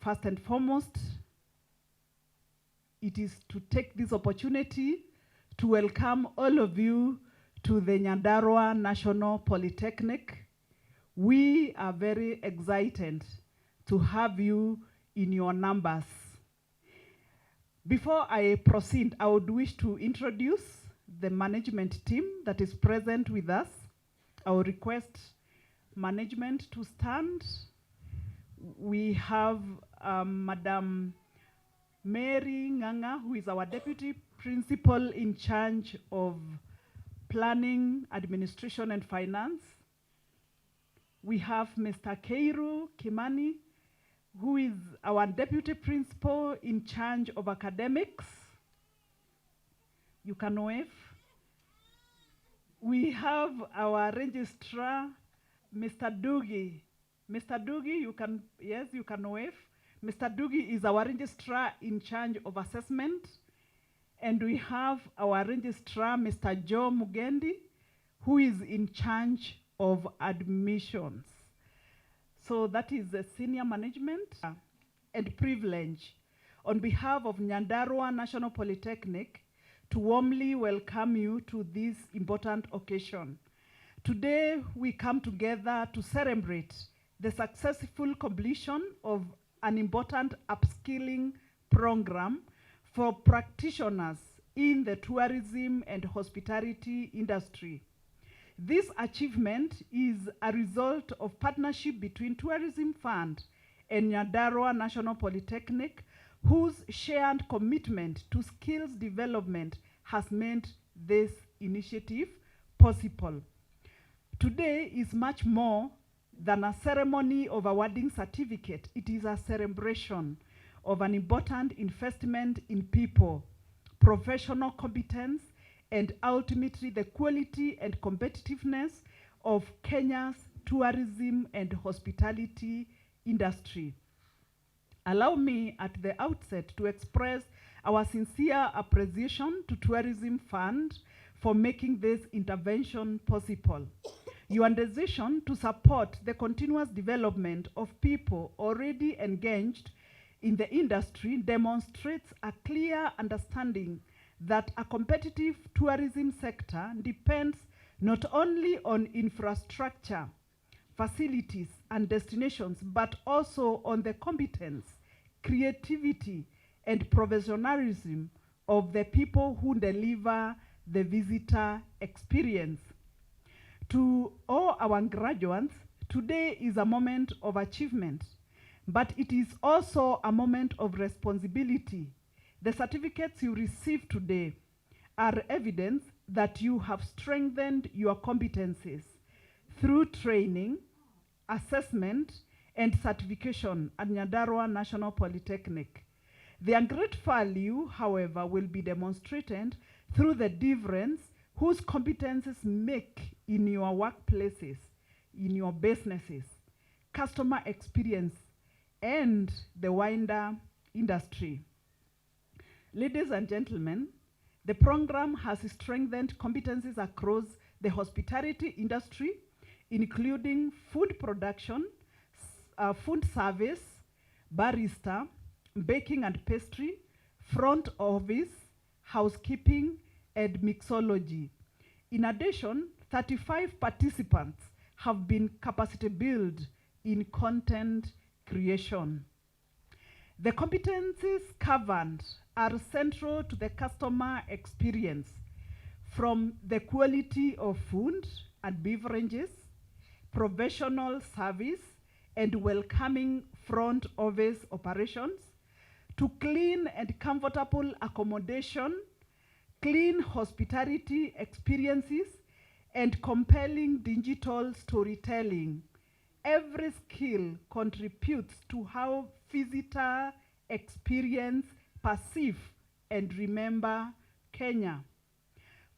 first and foremost, it is to take this opportunity to welcome all of you to the Nyandarua National Polytechnic. We are very excited to have you in your numbers. Before I proceed, I would wish to introduce the management team that is present with us. I will request management to stand. We have Madam Mary Nganga, who is our Deputy Principal in charge of Planning, Administration and Finance. We have Mr. Keiru Kimani, who is our Deputy Principal in charge of Academics. You can wave. We have our Registrar, Mr. Dugi. Mr. Dugi, you can, yes, you can wave. Mr. Dugi is our Registrar in charge of Assessment. And we have our Registrar, Mr. Joe Mugendi, who is in charge of Admissions. So that is the senior management and privilege on behalf of Nyandarua National Polytechnic to warmly welcome you to this important occasion. Today we come together to celebrate the successful completion of an important upskilling program for practitioners in the tourism and hospitality industry. This achievement is a result of partnership between Tourism Fund and Nyandarua National Polytechnic, whose shared commitment to skills development has made this initiative possible. Today is much more than a ceremony of awarding certificate. It is a celebration of an important investment in people, professional competence, and ultimately the quality and competitiveness of Kenya's tourism and hospitality industry. Allow me at the outset to express our sincere appreciation to Tourism Fund for making this intervention possible. Your decision to support the continuous development of people already engaged in the industry demonstrates a clear understanding that a competitive tourism sector depends not only on infrastructure, facilities, and destinations, but also on the competence, creativity, and professionalism of the people who deliver the visitor experience. To all our graduates, today is a moment of achievement, but it is also a moment of responsibility. The certificates you receive today are evidence that you have strengthened your competencies through training, assessment, and certification at Nyandarua National Polytechnic. Their great value, however, will be demonstrated through the difference whose competencies make in your workplaces, in your businesses, customer experience, and the wider industry. Ladies and gentlemen, the program has strengthened competencies across the hospitality industry, including food production, food service, barista, baking and pastry, front office, housekeeping, and mixology. In addition, 35 participants have been capacity built in content creation. The competencies covered are central to the customer experience, from the quality of food and beverages, professional service, and welcoming front office operations, to clean and comfortable accommodation, clean hospitality experiences, and compelling digital storytelling. Every skill contributes to how visitors experience, perceive, and remember Kenya.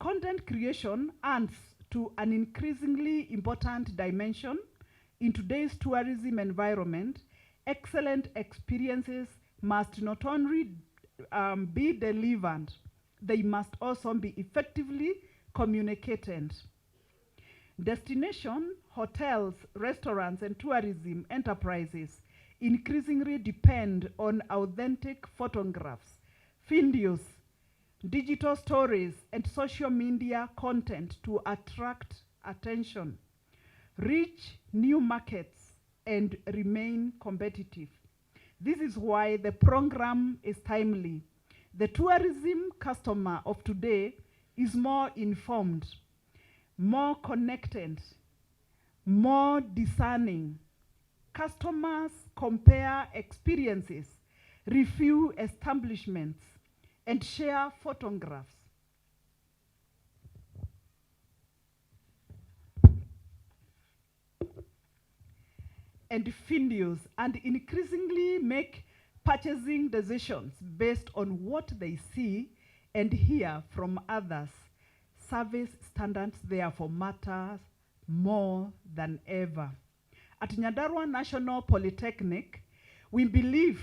Content creation adds to an increasingly important dimension in today's tourism environment. Excellent experiences must not only be delivered, they must also be effectively communicated. Destination, hotels, restaurants, and tourism enterprises increasingly depend on authentic photographs, videos, digital stories, and social media content to attract attention, reach new markets, and remain competitive. This is why the program is timely. The tourism customer of today is more informed, more connected, more discerning. Customers compare experiences, review establishments, and share photographs. And videos, and increasingly make purchasing decisions based on what they see and hear from others. Service standards therefore matter more than ever. At Nyandarua National Polytechnic, we believe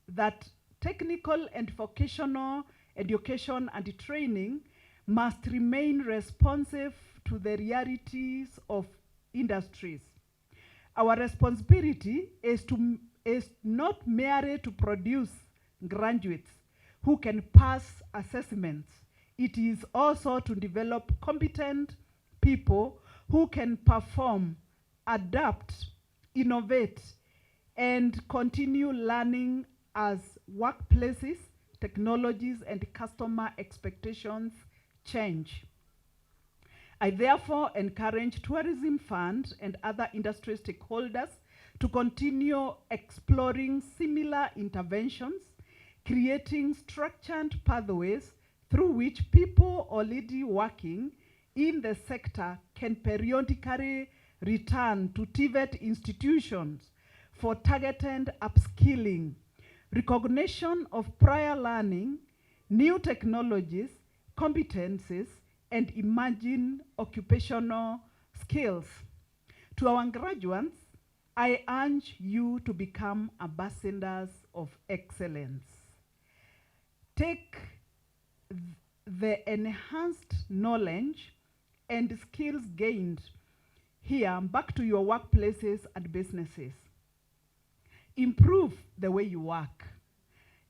that technical and vocational education and training must remain responsive to the realities of industries. Our responsibility is not merely to produce graduates who can pass assessments. It is also to develop competent people who can perform, adapt, innovate, and continue learning as workplaces, technologies, and customer expectations change. I therefore encourage Tourism Fund and other industry stakeholders to continue exploring similar interventions, creating structured pathways through which people already working in the sector can periodically return to TVET institutions for targeted upskilling, recognition of prior learning, new technologies, competencies, and emerging occupational skills. To our graduates, I urge you to become ambassadors of excellence. Take the enhanced knowledge and skills gained here back to your workplaces and businesses. Improve the way you work.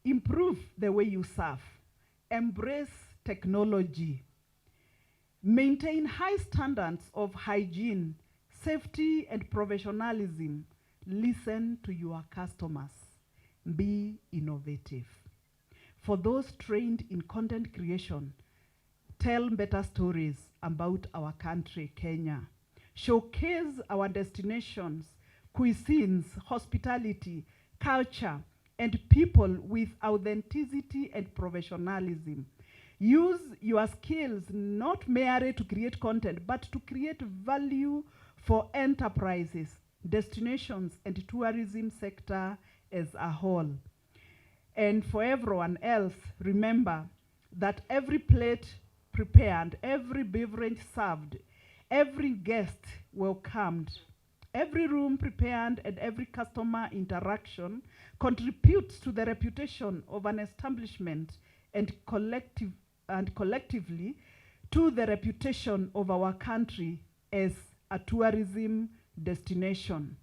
Improve the way you serve. Embrace technology. Maintain high standards of hygiene, safety, and professionalism. Listen to your customers. Be innovative. For those trained in content creation, tell better stories about our country, Kenya. Showcase our destinations, cuisines, hospitality, culture, and people with authenticity and professionalism. Use your skills not merely to create content, but to create value for enterprises, destinations, and tourism sector as a whole. And for everyone else, remember that every plate prepared, every beverage served, every guest welcomed, every room prepared, and every customer interaction contributes to the reputation of an establishment and collectively to the reputation of our country as a tourism destination.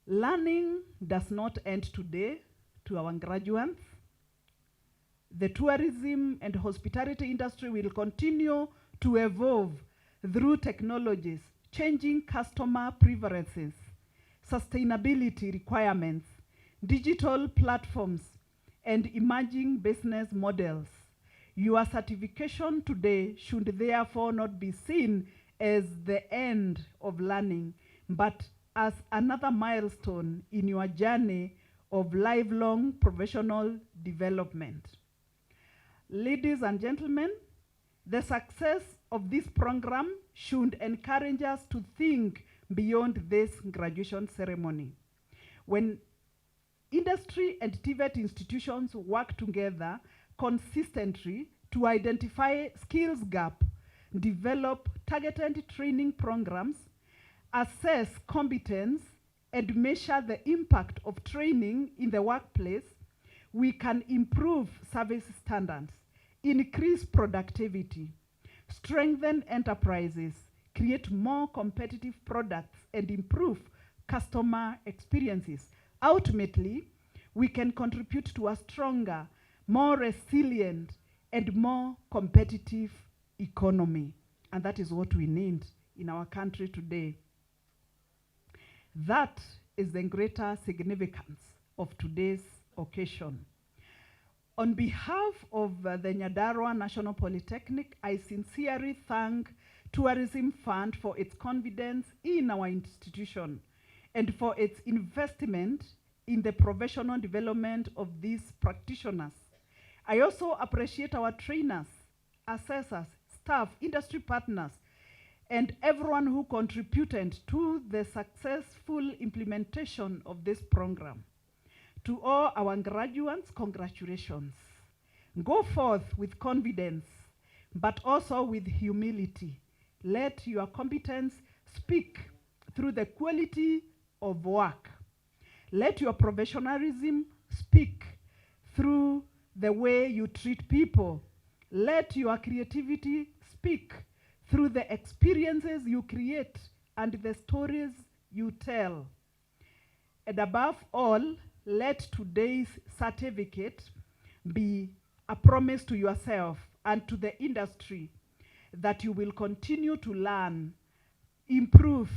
Learning does not end today. To our graduates, the tourism and hospitality industry will continue to evolve through technologies, changing customer preferences, sustainability requirements, digital platforms, and emerging business models. Your certification today should therefore not be seen as the end of learning, but as another milestone in your journey of lifelong professional development. Ladies and gentlemen, the success of this program should encourage us to think beyond this graduation ceremony. When industry and TVET institutions work together consistently to identify skills gap, develop targeted training programs, assess competence, and measure the impact of training in the workplace, we can improve service standards, increase productivity, strengthen enterprises, create more competitive products, and improve customer experiences. Ultimately, we can contribute to a stronger, more resilient, and more competitive economy. And that is what we need in our country today. That is the greater significance of today's occasion. On behalf of the Nyandarua National Polytechnic, I sincerely thank Tourism Fund for its confidence in our institution and for its investment in the professional development of these practitioners. I also appreciate our trainers, assessors, staff, industry partners, and everyone who contributed to the successful implementation of this program. To all our graduates, congratulations. Go forth with confidence, but also with humility. Let your competence speak through the quality of work. Let your professionalism speak through the way you treat people. Let your creativity speak through the experiences you create and the stories you tell. And above all, let today's certificate be a promise to yourself and to the industry that you will continue to learn, improve,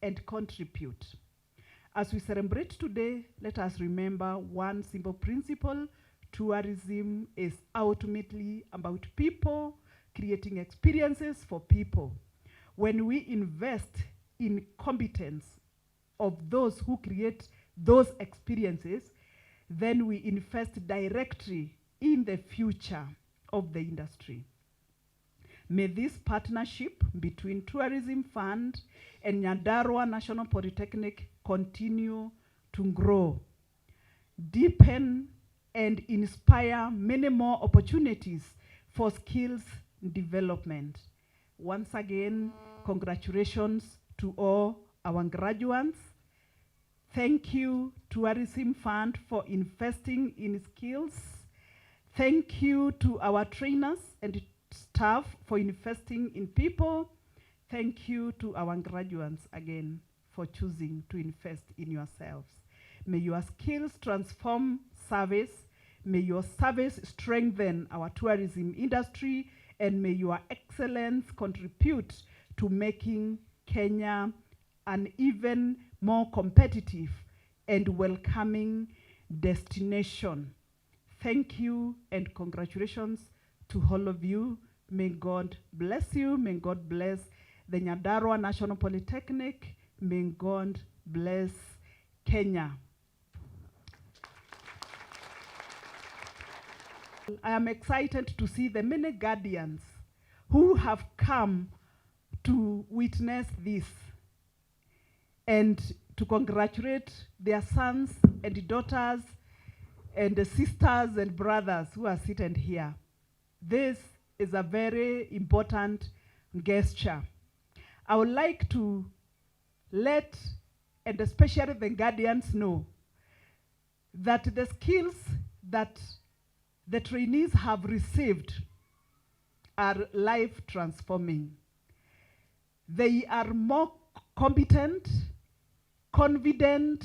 and contribute. As we celebrate today, let us remember one simple principle: tourism is ultimately about people, creating experiences for people. When we invest in competence of those who create those experiences, then we invest directly in the future of the industry. May this partnership between Tourism Fund and Nyandarua National Polytechnic continue to grow, deepen, and inspire many more opportunities for skills development. Once again, congratulations to all our graduates. Thank you, Tourism Fund, for investing in skills. Thank you to our trainers and staff for investing in people. Thank you to our graduates again for choosing to invest in yourselves. May your skills transform service. May your service strengthen our tourism industry, and may your excellence contribute to making Kenya an even more competitive and welcoming destination. Thank you and congratulations to all of you. May God bless you. May God bless the Nyandarua National Polytechnic. May God bless Kenya. I am excited to see the many guardians who have come to witness this and to congratulate their sons and daughters and the sisters and brothers who are seated here. This is a very important gesture. I would like to let, and especially the guardians, know that the skills that the trainees have received are life transforming. They are more competent, confident,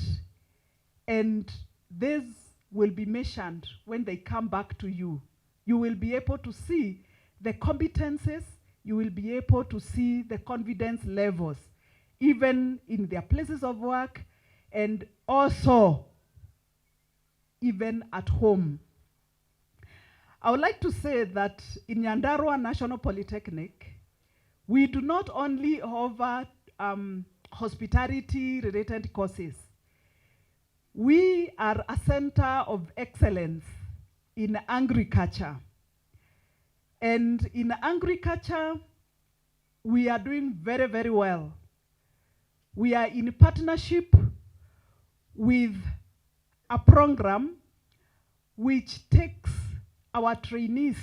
and this will be measured when they come back to you. You will be able to see the competences, you will be able to see the confidence levels, even in their places of work, and also even at home. I would like to say that in Nyandarua National Polytechnic, we do not only offer hospitality-related courses. We are a center of excellence in agriculture. And in agriculture, we are doing very, very well. We are in partnership with a program which takes our trainees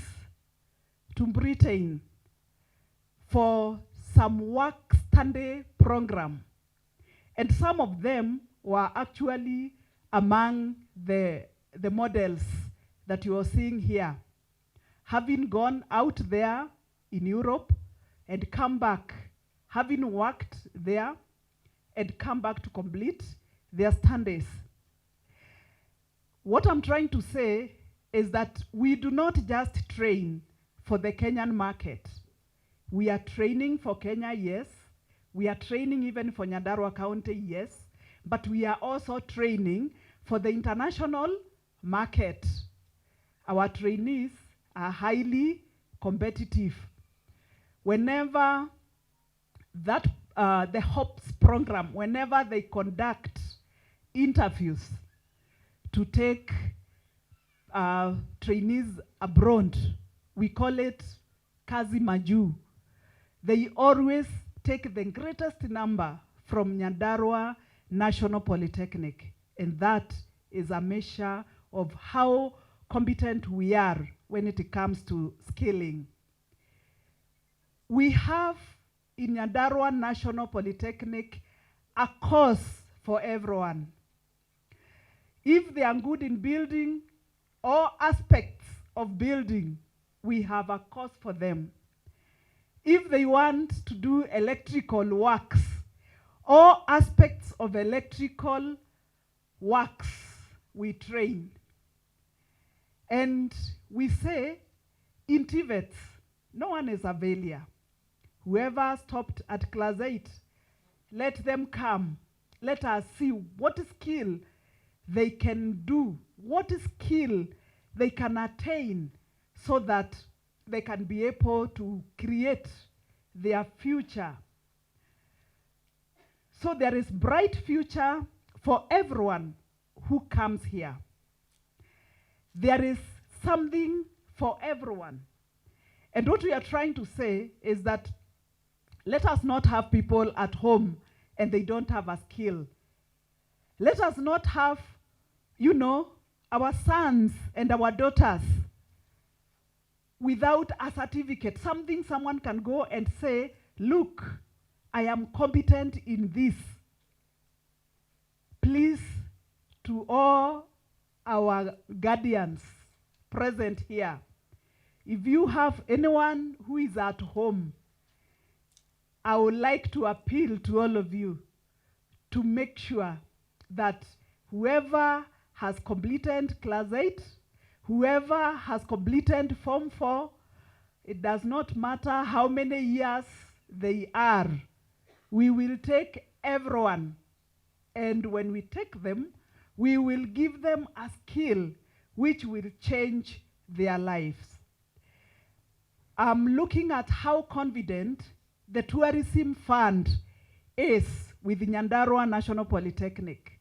to Britain for some work-study program. And some of them were actually among the models that you are seeing here, having gone out there in Europe and come back, having worked there and come back to complete their studies. What I'm trying to say is that we do not just train for the Kenyan market. We are training for Kenya, yes. We are training even for Nyandarua County, yes. But we are also training for the international market. Our trainees are highly competitive. Whenever that, the HOPS program, whenever they conduct interviews to take trainees abroad, we call it Kazi Maju. They always take the greatest number from Nyandarua National Polytechnic, and that is a measure of how competent we are when it comes to skilling. We have in Nyandarua National Polytechnic a course for everyone. If they are good in building all aspects of building, we have a course for them. If they want to do electrical works, all aspects of electrical works, we train. And we say, in TVETs, no one is a failure. Whoever stopped at class 8, let them come. Let us see what skill they can do, what skill they can attain, so that they can be able to create their future. So there is bright future for everyone who comes here. There is something for everyone. And what we are trying to say is that let us not have people at home and they don't have a skill. Let us not have, you know, our sons and our daughters without a certificate, something someone can go and say, look, I am competent in this. Please, to all our guardians present here, if you have anyone who is at home, I would like to appeal to all of you to make sure that whoever has completed class 8, whoever has completed Form 4, it does not matter how many years they are. We will take everyone, and when we take them, we will give them a skill which will change their lives. I'm looking at how confident the tourism fund is with Nyandarua National Polytechnic.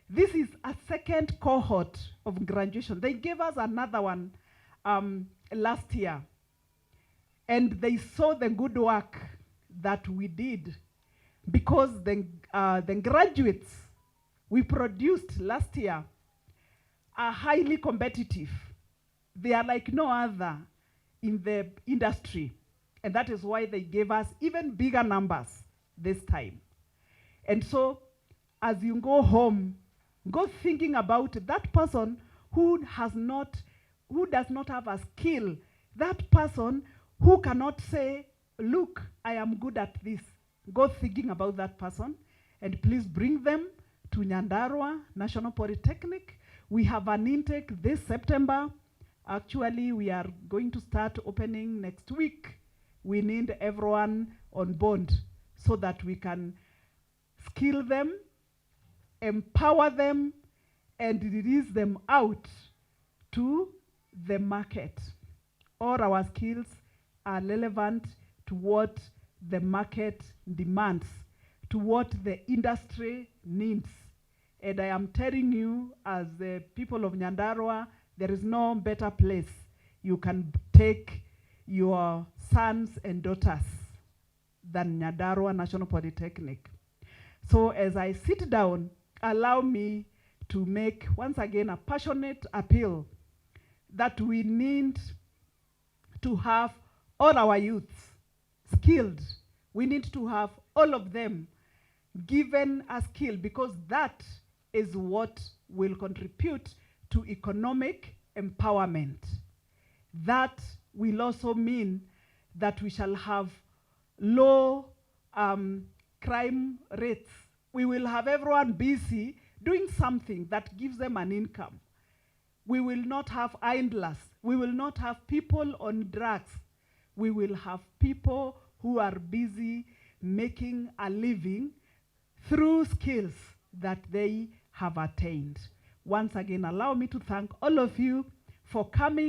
This is a second cohort of graduation. They gave us another one last year, and they saw the good work that we did, because the graduates we produced last year are highly competitive. They are like no other in the industry, and that is why they gave us even bigger numbers this time. And so, as you go home, go thinking about that person who does not have a skill, that person who cannot say, look, I am good at this. Go thinking about that person, and please bring them to Nyandarua National Polytechnic. We have an intake this September. Actually, we are going to start opening next week. We need everyone on board so that we can skill them, empower them, and release them out to the market. All our skills are relevant to what the market demands, to what the industry needs. And I am telling you, as the people of Nyandarua, there is no better place you can take your sons and daughters than Nyandarua National Polytechnic. So as I sit down, allow me to make, once again, a passionate appeal that we need to have all our youths skilled. We need to have all of them given a skill, because that is what will contribute to economic empowerment. That will also mean that we shall have low crime rates We will have everyone busy doing something that gives them an income. We will not have idlers. We will not have people on drugs. We will have people who are busy making a living through skills that they have attained. Once again, allow me to thank all of you for coming